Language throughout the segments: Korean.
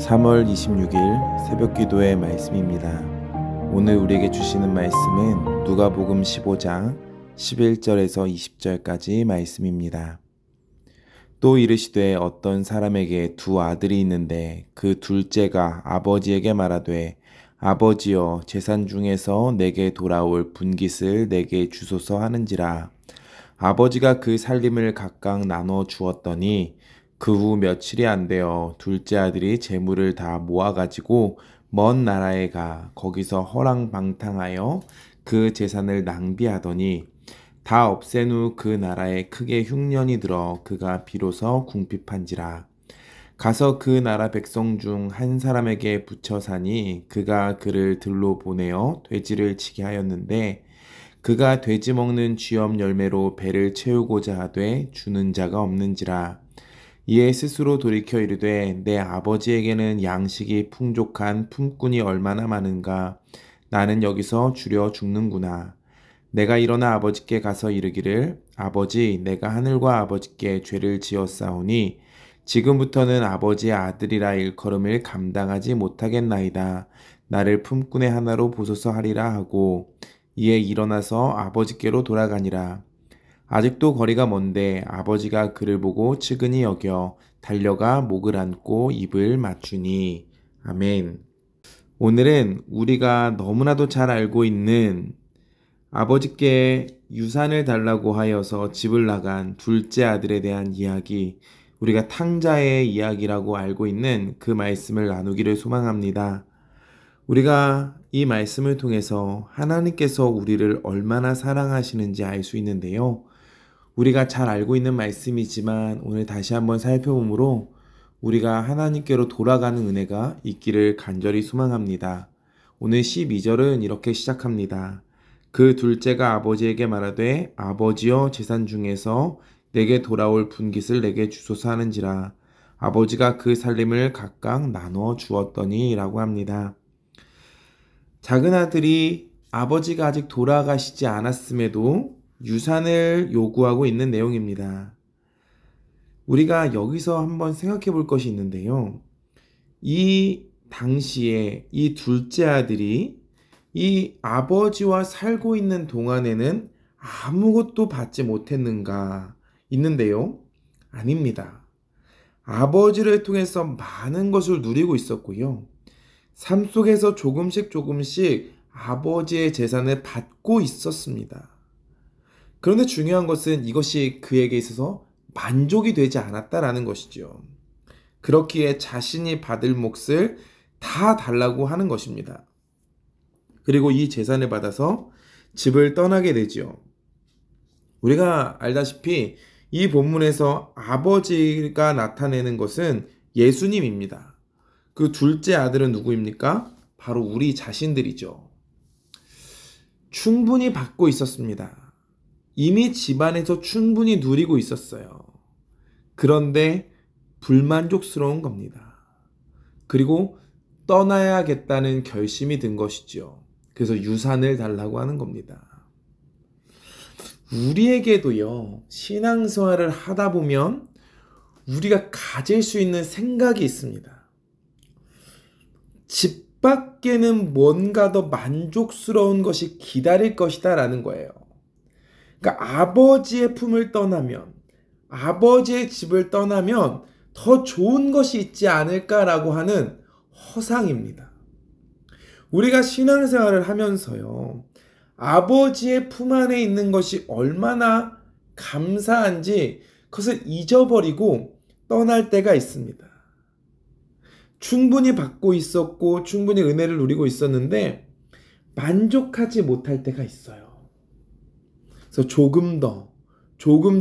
3월 26일 새벽기도의 말씀입니다. 오늘 우리에게 주시는 말씀은 누가복음 15장 11절에서 20절까지 말씀입니다. 또 이르시되 어떤 사람에게 두 아들이 있는데 그 둘째가 아버지에게 말하되 아버지여 재산 중에서 내게 돌아올 분깃을 내게 주소서 하는지라. 아버지가 그 살림을 각각 나눠 주었더니 그 후 며칠이 안 되어 둘째 아들이 재물을 다 모아가지고 먼 나라에 가 거기서 허랑방탕하여 그 재산을 낭비하더니 다 없앤 후 그 나라에 크게 흉년이 들어 그가 비로소 궁핍한지라. 가서 그 나라 백성 중 한 사람에게 붙여 사니 그가 그를 들로 보내어 돼지를 치게 하였는데 그가 돼지 먹는 쥐염 열매로 배를 채우고자 하되 주는 자가 없는지라. 이에 스스로 돌이켜 이르되 내 아버지에게는 양식이 풍족한 품꾼이 얼마나 많은가. 나는 여기서 주려 죽는구나. 내가 일어나 아버지께 가서 이르기를 아버지 내가 하늘과 아버지께 죄를 지었사오니 지금부터는 아버지의 아들이라 일컬음을 감당하지 못하겠나이다. 나를 품꾼의 하나로 보소서 하리라 하고 이에 일어나서 아버지께로 돌아가니라. 아직도 거리가 먼데 아버지가 그를 보고 측은히 여겨 달려가 목을 안고 입을 맞추니. 아멘. 오늘은 우리가 너무나도 잘 알고 있는 아버지께 유산을 달라고 하여서 집을 나간 둘째 아들에 대한 이야기, 우리가 탕자의 이야기라고 알고 있는 그 말씀을 나누기를 소망합니다. 우리가 이 말씀을 통해서 하나님께서 우리를 얼마나 사랑하시는지 알 수 있는데요. 우리가 잘 알고 있는 말씀이지만 오늘 다시 한번 살펴보므로 우리가 하나님께로 돌아가는 은혜가 있기를 간절히 소망합니다. 오늘 12절은 이렇게 시작합니다. 그 둘째가 아버지에게 말하되 아버지여 재산 중에서 내게 돌아올 분깃을 내게 주소서 하는지라. 아버지가 그 살림을 각각 나눠 주었더니 라고 합니다. 작은 아들이 아버지가 아직 돌아가시지 않았음에도 유산을 요구하고 있는 내용입니다. 우리가 여기서 한번 생각해 볼 것이 있는데요. 이 당시에 이 둘째 아들이 이 아버지와 살고 있는 동안에는 아무것도 받지 못했는가 있는데요. 아닙니다. 아버지를 통해서 많은 것을 누리고 있었고요. 삶 속에서 조금씩 아버지의 재산을 받고 있었습니다. 그런데 중요한 것은 이것이 그에게 있어서 만족이 되지 않았다라는 것이죠. 그렇기에 자신이 받을 몫을 다 달라고 하는 것입니다. 그리고 이 재산을 받아서 집을 떠나게 되죠. 우리가 알다시피 이 본문에서 아버지가 나타내는 것은 예수님입니다. 그 둘째 아들은 누구입니까? 바로 우리 자신들이죠. 충분히 받고 있었습니다. 이미 집안에서 충분히 누리고 있었어요. 그런데 불만족스러운 겁니다. 그리고 떠나야겠다는 결심이 든 것이죠. 그래서 유산을 달라고 하는 겁니다. 우리에게도요, 신앙생활을 하다 보면 우리가 가질 수 있는 생각이 있습니다. 집 밖에는 뭔가 더 만족스러운 것이 기다릴 것이다 라는 거예요. 그러니까 아버지의 품을 떠나면, 아버지의 집을 떠나면 더 좋은 것이 있지 않을까라고 하는 허상입니다. 우리가 신앙생활을 하면서요, 아버지의 품 안에 있는 것이 얼마나 감사한지 그것을 잊어버리고 떠날 때가 있습니다. 충분히 받고 있었고 충분히 은혜를 누리고 있었는데 만족하지 못할 때가 있어요. 그래서 조금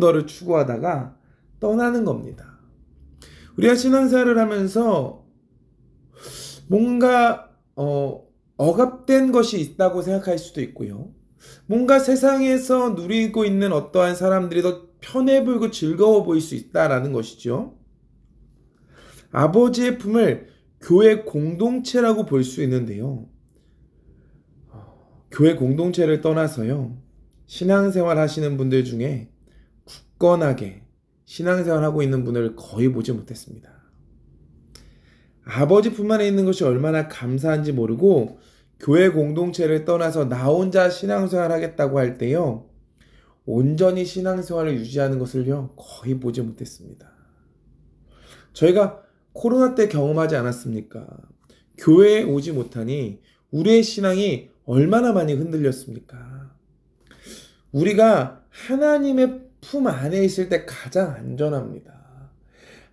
더를 추구하다가 떠나는 겁니다. 우리가 신앙생활을 하면서 뭔가 억압된 것이 있다고 생각할 수도 있고요. 뭔가 세상에서 누리고 있는 어떠한 사람들이 더 편해 보이고 즐거워 보일 수 있다라는 것이죠. 아버지의 품을 교회 공동체라고 볼 수 있는데요. 교회 공동체를 떠나서요. 신앙생활 하시는 분들 중에 굳건하게 신앙생활 하고 있는 분을 거의 보지 못했습니다. 아버지 품 안에 있는 것이 얼마나 감사한지 모르고 교회 공동체를 떠나서 나 혼자 신앙생활 하겠다고 할 때요, 온전히 신앙생활을 유지하는 것을요 거의 보지 못했습니다. 저희가 코로나 때 경험하지 않았습니까? 교회에 오지 못하니 우리의 신앙이 얼마나 많이 흔들렸습니까? 우리가 하나님의 품 안에 있을 때 가장 안전합니다.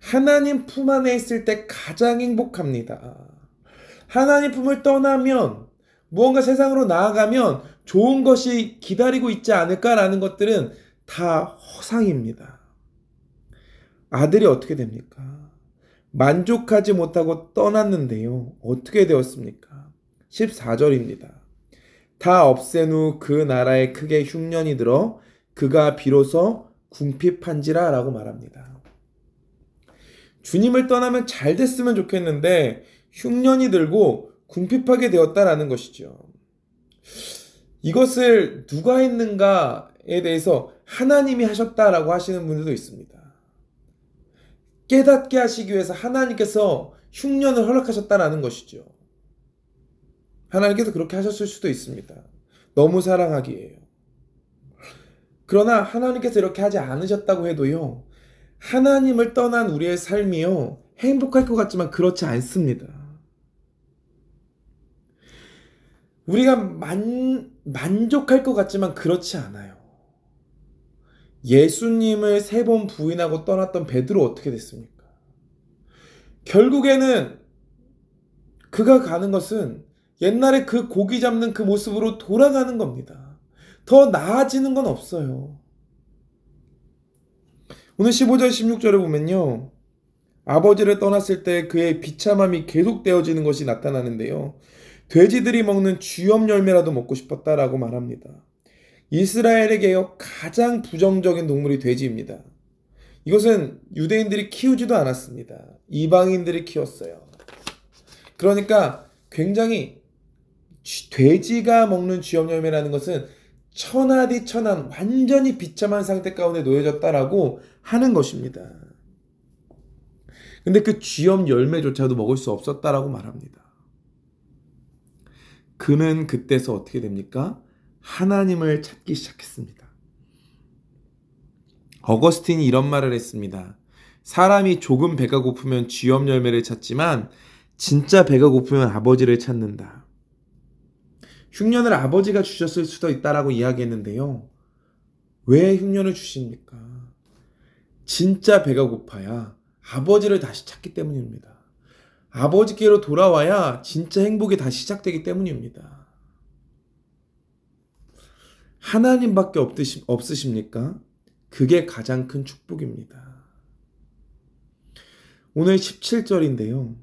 하나님 품 안에 있을 때 가장 행복합니다. 하나님 품을 떠나면, 무언가 세상으로 나아가면 좋은 것이 기다리고 있지 않을까라는 것들은 다 허상입니다. 아들이 어떻게 됩니까? 만족하지 못하고 떠났는데요, 어떻게 되었습니까? 14절입니다. 다 없앤 후 그 나라에 크게 흉년이 들어 그가 비로소 궁핍한지라 라고 말합니다. 주님을 떠나면 잘 됐으면 좋겠는데 흉년이 들고 궁핍하게 되었다라는 것이죠. 이것을 누가 했는가에 대해서 하나님이 하셨다라고 하시는 분들도 있습니다. 깨닫게 하시기 위해서 하나님께서 흉년을 허락하셨다라는 것이죠. 하나님께서 그렇게 하셨을 수도 있습니다. 너무 사랑하기에요. 그러나 하나님께서 이렇게 하지 않으셨다고 해도요, 하나님을 떠난 우리의 삶이요, 행복할 것 같지만 그렇지 않습니다. 우리가 만족할 것 같지만 그렇지 않아요. 예수님을 3번 부인하고 떠났던 베드로 어떻게 됐습니까? 결국에는 그가 가는 것은 옛날에 그 고기 잡는 그 모습으로 돌아가는 겁니다. 더 나아지는 건 없어요. 오늘 15절 16절에 보면요, 아버지를 떠났을 때 그의 비참함이 계속되어지는 것이 나타나는데요, 돼지들이 먹는 쥐염 열매라도 먹고 싶었다라고 말합니다. 이스라엘에게요 가장 부정적인 동물이 돼지입니다. 이것은 유대인들이 키우지도 않았습니다. 이방인들이 키웠어요. 그러니까 굉장히 돼지가 먹는 쥐염 열매라는 것은 천하디천한 완전히 비참한 상태 가운데 놓여졌다라고 하는 것입니다. 근데 그 쥐염 열매조차도 먹을 수 없었다라고 말합니다. 그는 그때서 어떻게 됩니까? 하나님을 찾기 시작했습니다. 어거스틴이 이런 말을 했습니다. 사람이 조금 배가 고프면 쥐염 열매를 찾지만 진짜 배가 고프면 아버지를 찾는다. 흉년을 아버지가 주셨을 수도 있다라고 이야기했는데요, 왜 흉년을 주십니까? 진짜 배가 고파야 아버지를 다시 찾기 때문입니다. 아버지께로 돌아와야 진짜 행복이 다시 시작되기 때문입니다. 하나님밖에 없으십니까? 그게 가장 큰 축복입니다. 오늘 17절인데요.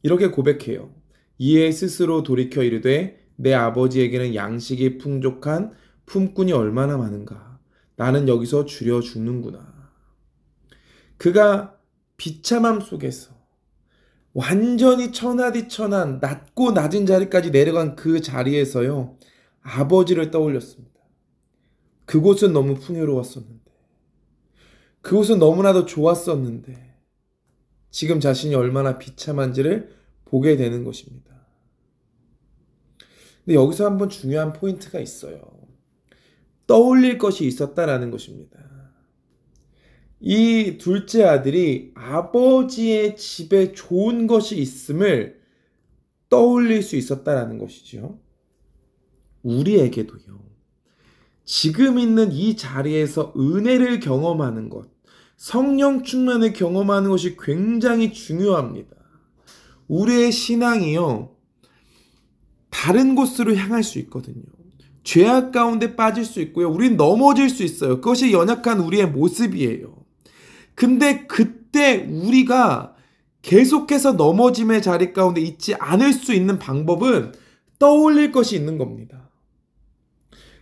이렇게 고백해요. 이에 스스로 돌이켜 이르되 내 아버지에게는 양식이 풍족한 품꾼이 얼마나 많은가. 나는 여기서 줄여 죽는구나. 그가 비참함 속에서 완전히 천하디천한 낮고 낮은 자리까지 내려간 그 자리에서요, 아버지를 떠올렸습니다. 그곳은 너무 풍요로웠었는데, 그곳은 너무나도 좋았었는데 지금 자신이 얼마나 비참한지를 보게 되는 것입니다. 근데 여기서 한번 중요한 포인트가 있어요. 떠올릴 것이 있었다라는 것입니다. 이 둘째 아들이 아버지의 집에 좋은 것이 있음을 떠올릴 수 있었다라는 것이죠. 우리에게도요, 지금 있는 이 자리에서 은혜를 경험하는 것, 성령 충만을 경험하는 것이 굉장히 중요합니다. 우리의 신앙이요, 다른 곳으로 향할 수 있거든요. 죄악 가운데 빠질 수 있고요, 우린 넘어질 수 있어요. 그것이 연약한 우리의 모습이에요. 근데 그때 우리가 계속해서 넘어짐의 자리 가운데 있지 않을 수 있는 방법은 떠올릴 것이 있는 겁니다.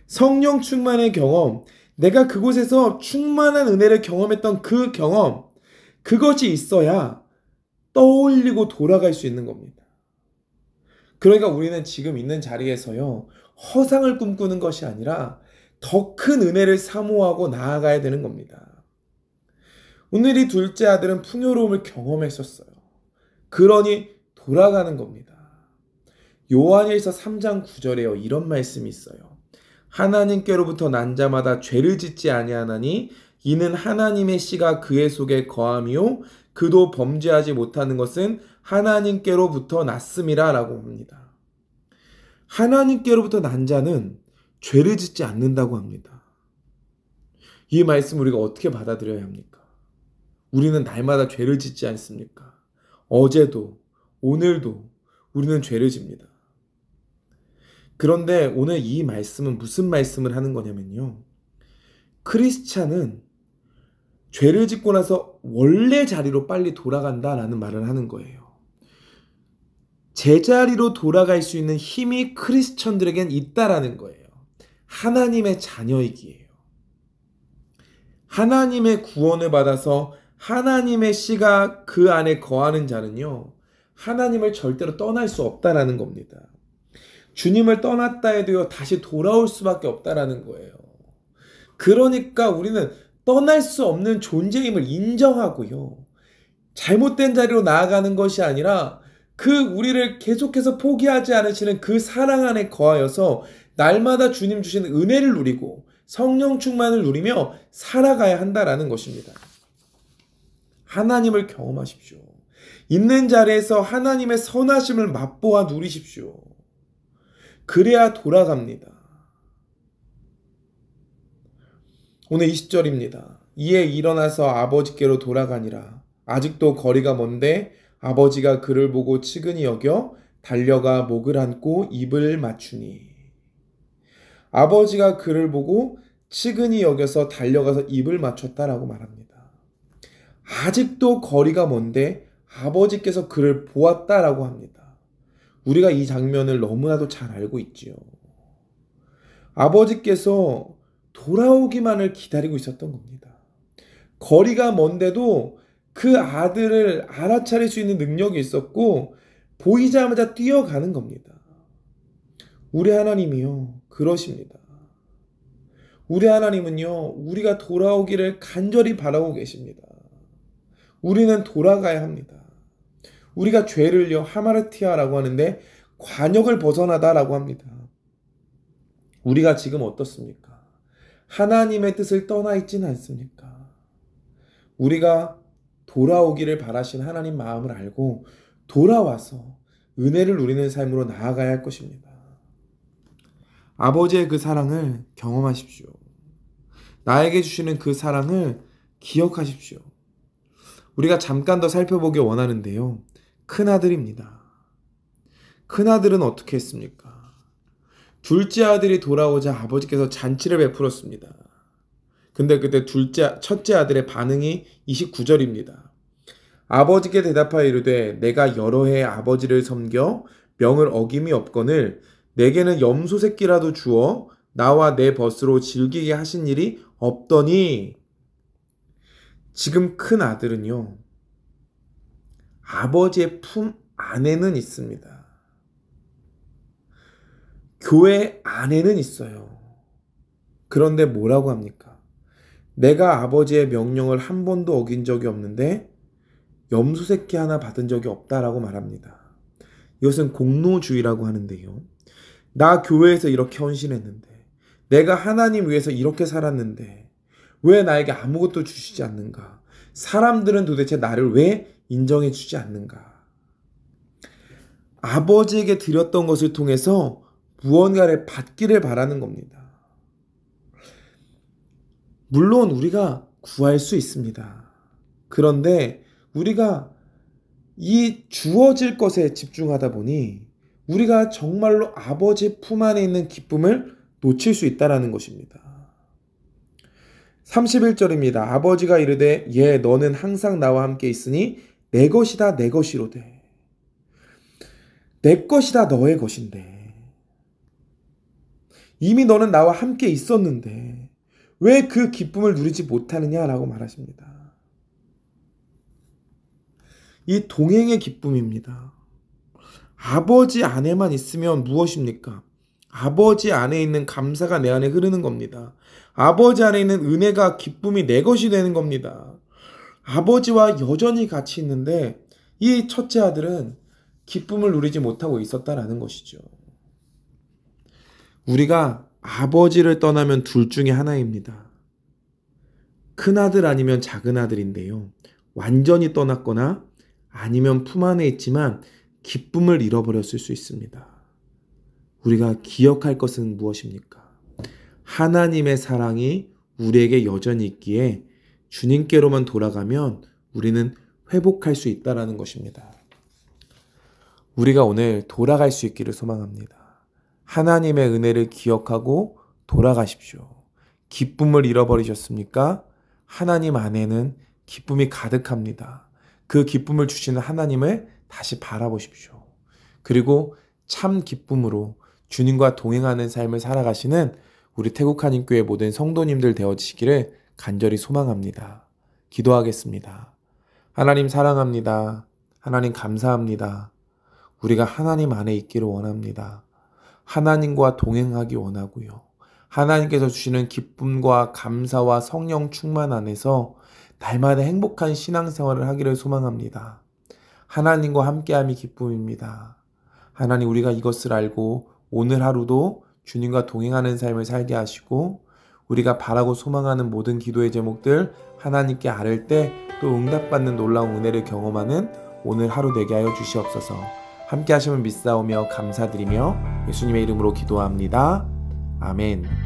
성령 충만의 경험, 내가 그곳에서 충만한 은혜를 경험했던 그 경험, 그것이 있어야 떠올리고 돌아갈 수 있는 겁니다. 그러니까 우리는 지금 있는 자리에서요, 허상을 꿈꾸는 것이 아니라 더 큰 은혜를 사모하고 나아가야 되는 겁니다. 오늘 이 둘째 아들은 풍요로움을 경험했었어요. 그러니 돌아가는 겁니다. 요한일서 3장 9절에요. 이런 말씀이 있어요. 하나님께로부터 난 자마다 죄를 짓지 아니하나니 이는 하나님의 씨가 그의 속에 거함이요 그도 범죄하지 못하는 것은 하나님께로부터 났음이라 라고 합니다. 하나님께로부터 난 자는 죄를 짓지 않는다고 합니다. 이 말씀 우리가 어떻게 받아들여야 합니까? 우리는 날마다 죄를 짓지 않습니까? 어제도 오늘도 우리는 죄를 집니다. 그런데 오늘 이 말씀은 무슨 말씀을 하는 거냐면요. 크리스찬은 죄를 짓고 나서 원래 자리로 빨리 돌아간다라는 말을 하는 거예요. 제자리로 돌아갈 수 있는 힘이 크리스천들에겐 있다라는 거예요. 하나님의 자녀이기에요. 하나님의 구원을 받아서 하나님의 씨가 그 안에 거하는 자는요. 하나님을 절대로 떠날 수 없다라는 겁니다. 주님을 떠났다 해도요. 다시 돌아올 수밖에 없다라는 거예요. 그러니까 우리는 떠날 수 없는 존재임을 인정하고요. 잘못된 자리로 나아가는 것이 아니라 그 우리를 계속해서 포기하지 않으시는 그 사랑 안에 거하여서 날마다 주님 주시는 은혜를 누리고 성령 충만을 누리며 살아가야 한다라는 것입니다. 하나님을 경험하십시오. 있는 자리에서 하나님의 선하심을 맛보아 누리십시오. 그래야 돌아갑니다. 오늘 20절입니다. 이에 일어나서 아버지께로 돌아가니라. 아직도 거리가 먼데 아버지가 그를 보고 측은히 여겨 달려가 목을 안고 입을 맞추니. 아버지가 그를 보고 측은히 여겨서 달려가서 입을 맞췄다라고 말합니다. 아직도 거리가 먼데 아버지께서 그를 보았다라고 합니다. 우리가 이 장면을 너무나도 잘 알고 있지요. 아버지께서 돌아오기만을 기다리고 있었던 겁니다. 거리가 먼데도 그 아들을 알아차릴 수 있는 능력이 있었고 보이자마자 뛰어가는 겁니다. 우리 하나님이요 그러십니다. 우리 하나님은요 우리가 돌아오기를 간절히 바라고 계십니다. 우리는 돌아가야 합니다. 우리가 죄를요 하마르티아라고 하는데 관역을 벗어나다라고 합니다. 우리가 지금 어떻습니까? 하나님의 뜻을 떠나 있지는 않습니까? 우리가 돌아오기를 바라신 하나님 마음을 알고 돌아와서 은혜를 누리는 삶으로 나아가야 할 것입니다. 아버지의 그 사랑을 경험하십시오. 나에게 주시는 그 사랑을 기억하십시오. 우리가 잠깐 더 살펴보기 원하는데요. 큰아들입니다. 큰아들은 어떻게 했습니까? 둘째 아들이 돌아오자 아버지께서 잔치를 베풀었습니다. 근데 그때 첫째 아들의 반응이 29절입니다. 아버지께 대답하여 이르되 내가 여러 해 아버지를 섬겨 명을 어김이 없거늘 내게는 염소 새끼라도 주어 나와 내 벗으로 즐기게 하신 일이 없더니. 지금 큰 아들은요 아버지의 품 안에는 있습니다. 교회 안에는 있어요. 그런데 뭐라고 합니까? 내가 아버지의 명령을 한 번도 어긴 적이 없는데 염소 새끼 하나 받은 적이 없다라고 말합니다. 이것은 공로주의라고 하는데요. 나 교회에서 이렇게 헌신했는데 내가 하나님 위해서 이렇게 살았는데 왜 나에게 아무것도 주시지 않는가? 사람들은 도대체 나를 왜 인정해 주지 않는가? 아버지에게 드렸던 것을 통해서 무언가를 받기를 바라는 겁니다. 물론 우리가 구할 수 있습니다. 그런데 우리가 이 주어질 것에 집중하다 보니 우리가 정말로 아버지 품 안에 있는 기쁨을 놓칠 수 있다는 것입니다. 31절입니다. 아버지가 이르되 예 너는 항상 나와 함께 있으니 내 것이다 내 것이로되. 내 것이다 너의 것인데 이미 너는 나와 함께 있었는데 왜 그 기쁨을 누리지 못하느냐라고 말하십니다. 이 동행의 기쁨입니다. 아버지 안에만 있으면 무엇입니까? 아버지 안에 있는 감사가 내 안에 흐르는 겁니다. 아버지 안에 있는 은혜가 기쁨이 내 것이 되는 겁니다. 아버지와 여전히 같이 있는데 이 첫째 아들은 기쁨을 누리지 못하고 있었다라는 것이죠. 우리가 아버지를 떠나면 둘 중에 하나입니다. 큰아들 아니면 작은아들인데요. 완전히 떠났거나 아니면 품 안에 있지만 기쁨을 잃어버렸을 수 있습니다. 우리가 기억할 것은 무엇입니까? 하나님의 사랑이 우리에게 여전히 있기에 주님께로만 돌아가면 우리는 회복할 수 있다는 것입니다. 우리가 오늘 돌아갈 수 있기를 소망합니다. 하나님의 은혜를 기억하고 돌아가십시오. 기쁨을 잃어버리셨습니까? 하나님 안에는 기쁨이 가득합니다. 그 기쁨을 주시는 하나님을 다시 바라보십시오. 그리고 참 기쁨으로 주님과 동행하는 삶을 살아가시는 우리 태국한인교회 모든 성도님들 되어지시기를 간절히 소망합니다. 기도하겠습니다. 하나님 사랑합니다. 하나님 감사합니다. 우리가 하나님 안에 있기를 원합니다. 하나님과 동행하기 원하고요. 하나님께서 주시는 기쁨과 감사와 성령 충만 안에서 날마다 행복한 신앙생활을 하기를 소망합니다. 하나님과 함께함이 기쁨입니다. 하나님, 우리가 이것을 알고 오늘 하루도 주님과 동행하는 삶을 살게 하시고 우리가 바라고 소망하는 모든 기도의 제목들 하나님께 아뢰 때 또 응답받는 놀라운 은혜를 경험하는 오늘 하루 되게 하여 주시옵소서. 함께 하심을 믿사오며 감사드리며 예수님의 이름으로 기도합니다. 아멘.